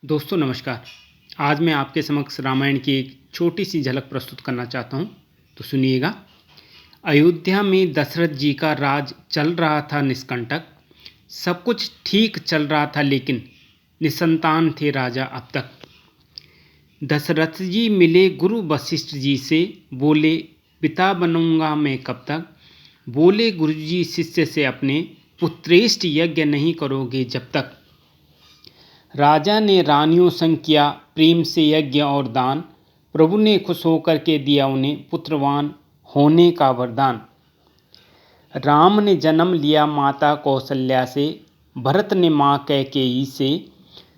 दोस्तों नमस्कार। आज मैं आपके समक्ष रामायण की एक छोटी सी झलक प्रस्तुत करना चाहता हूँ, तो सुनिएगा। अयोध्या में दशरथ जी का राज चल रहा था निष्कंटक। सब कुछ ठीक चल रहा था, लेकिन निसंतान थे राजा अब तक। दशरथ जी मिले गुरु वशिष्ठ जी से, बोले पिता बनूंगा मैं कब तक। बोले गुरु जी शिष्य से अपने, पुत्रेष्ट यज्ञ नहीं करोगे जब तक। राजा ने रानियों संग किया प्रेम से यज्ञ और दान। प्रभु ने खुश होकर के दिया उन्हें पुत्रवान होने का वरदान। राम ने जन्म लिया माता कौशल्या से, भरत ने माँ कैकेयी से,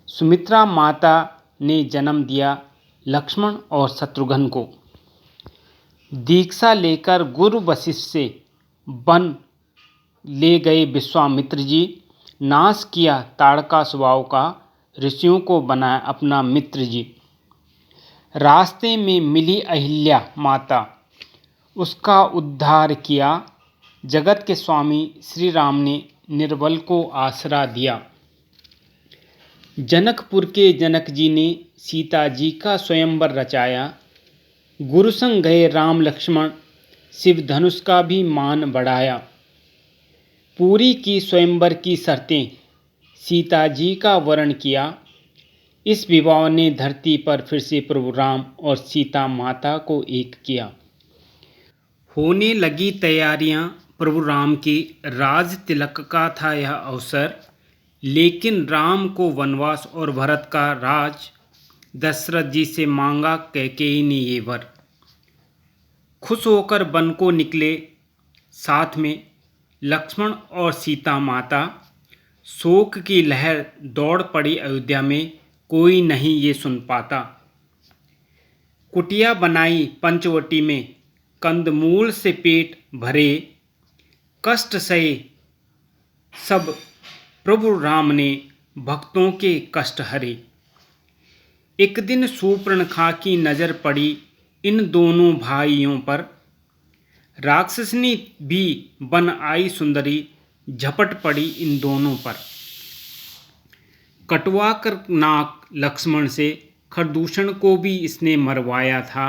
सुमित्रा माता ने जन्म दिया लक्ष्मण और शत्रुघ्न को। दीक्षा लेकर गुरु वशिष्ठ से वन ले गए विश्वामित्र जी। नाश किया ताड़का स्वभाव का, ऋषियों को बनाया अपना मित्र जी। रास्ते में मिली अहिल्या माता, उसका उद्धार किया। जगत के स्वामी श्री राम ने निर्बल को आसरा दिया। जनकपुर के जनक जी ने सीता जी का स्वयंवर रचाया। गुरु संग गए राम लक्ष्मण, शिव धनुष का भी मान बढ़ाया। पूरी की स्वयंवर की शर्तें, सीता जी का वर्ण किया। इस विवाह ने धरती पर फिर से प्रभु राम और सीता माता को एक किया। होने लगी तैयारियां प्रभु राम की, राज तिलक का था यह अवसर। लेकिन राम को वनवास और भरत का राज, दशरथ जी से मांगा कैकेयी ने ये वर। खुश होकर वन को निकले साथ में लक्ष्मण और सीता माता। शोक की लहर दौड़ पड़ी अयोध्या में, कोई नहीं ये सुन पाता। कुटिया बनाई पंचवटी में, कंदमूल से पेट भरे। कष्ट सहे सब प्रभु राम ने, भक्तों के कष्ट हरे। एक दिन शूर्पणखा की नज़र पड़ी इन दोनों भाइयों पर। राक्षसनी भी बन आई सुंदरी, झपट पड़ी इन दोनों पर। कटवा कर नाक लक्ष्मण से, खरदूषण को भी इसने मरवाया था।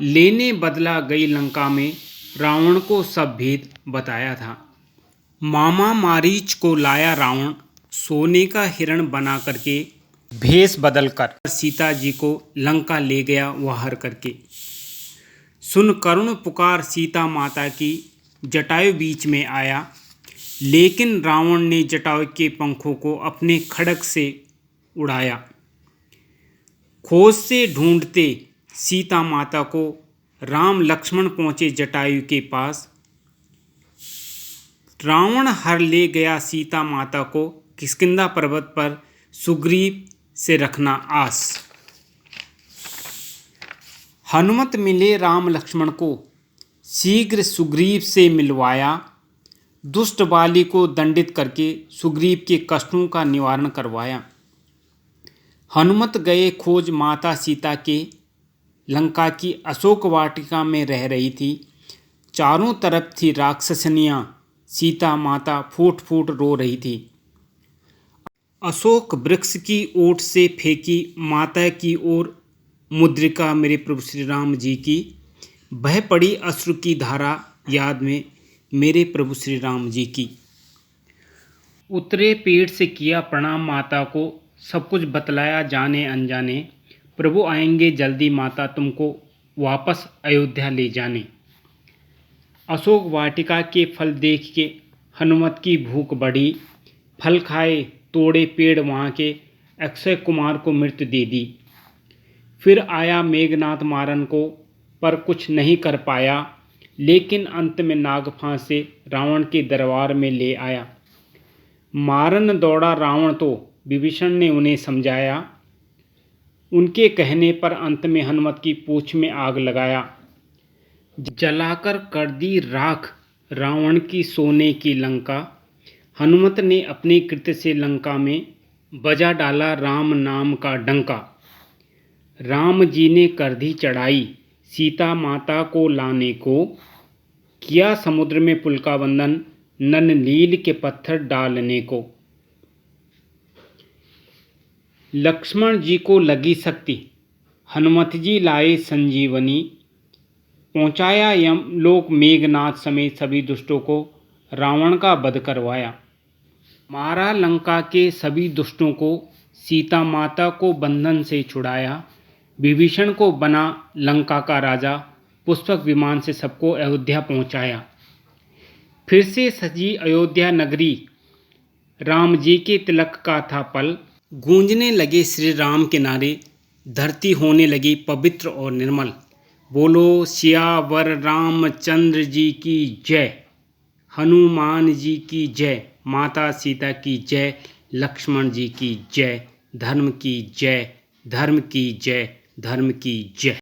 लेने बदला गई लंका में, रावण को सब भेद बताया था। मामा मारीच को लाया रावण, सोने का हिरण बना करके, भेष बदल कर सीता जी को लंका ले गया वह हर करके। सुन करुण पुकार सीता माता की, जटायु बीच में आया। लेकिन रावण ने जटायु के पंखों को अपने खड्ग से उड़ाया। खोज से ढूंढते सीता माता को, राम लक्ष्मण पहुंचे जटायु के पास। रावण हर ले गया सीता माता को, किष्किंधा पर्वत पर सुग्रीव से रखना आस। हनुमत मिले राम लक्ष्मण को, शीघ्र सुग्रीव से मिलवाया। दुष्ट बाली को दंडित करके, सुग्रीव के कष्टों का निवारण करवाया। हनुमत गए खोज माता सीता के, लंका की अशोक वाटिका में रह रही थी। चारों तरफ थी राक्षसनियाँ, सीता माता फूट फूट रो रही थी। अशोक वृक्ष की ओट से फेंकी माता की ओर मुद्रिका मेरे प्रभु श्री राम जी की। बह पड़ी अश्रु की धारा याद में मेरे प्रभु श्री राम जी की। उतरे पेड़ से किया प्रणाम माता को, सब कुछ बतलाया जाने अनजाने। प्रभु आएंगे जल्दी माता तुमको वापस अयोध्या ले जाने। अशोक वाटिका के फल देख के हनुमत की भूख बढ़ी। फल खाए तोड़े पेड़ वहाँ के, अक्षय कुमार को मृत्यु दे दी। फिर आया मेघनाथ मारन को, पर कुछ नहीं कर पाया। लेकिन अंत में नागफांस से रावण के दरबार में ले आया। मारन दौड़ा रावण तो विभीषण ने उन्हें समझाया। उनके कहने पर अंत में हनुमत की पूंछ में आग लगाया। जलाकर कर दी राख रावण की सोने की लंका। हनुमत ने अपने कृत्य से लंका में बजा डाला राम नाम का डंका। राम जी ने कर दी चढ़ाई सीता माता को लाने को। किया समुद्र में पुल का बंधन, नन नील के पत्थर डालने को। लक्ष्मण जी को लगी शक्ति, हनुमत जी लाए संजीवनी, पहुंचाया यमलोक मेघनाथ समेत सभी दुष्टों को, रावण का वध करवाया, मारा लंका के सभी दुष्टों को, सीता माता को बंधन से छुड़ाया, विभीषण को बना लंका का राजा, पुष्पक विमान से सबको अयोध्या पहुंचाया। फिर से सजी अयोध्या नगरी, राम जी के तिलक का था पल, गूंजने लगे श्री राम के नारे, धरती होने लगी पवित्र और निर्मल। बोलो सियावर रामचंद्र जी की जय, हनुमान जी की जय, माता सीता की जय, लक्ष्मण जी की जय, धर्म की जय, धर्म की जय, धर्म की जय।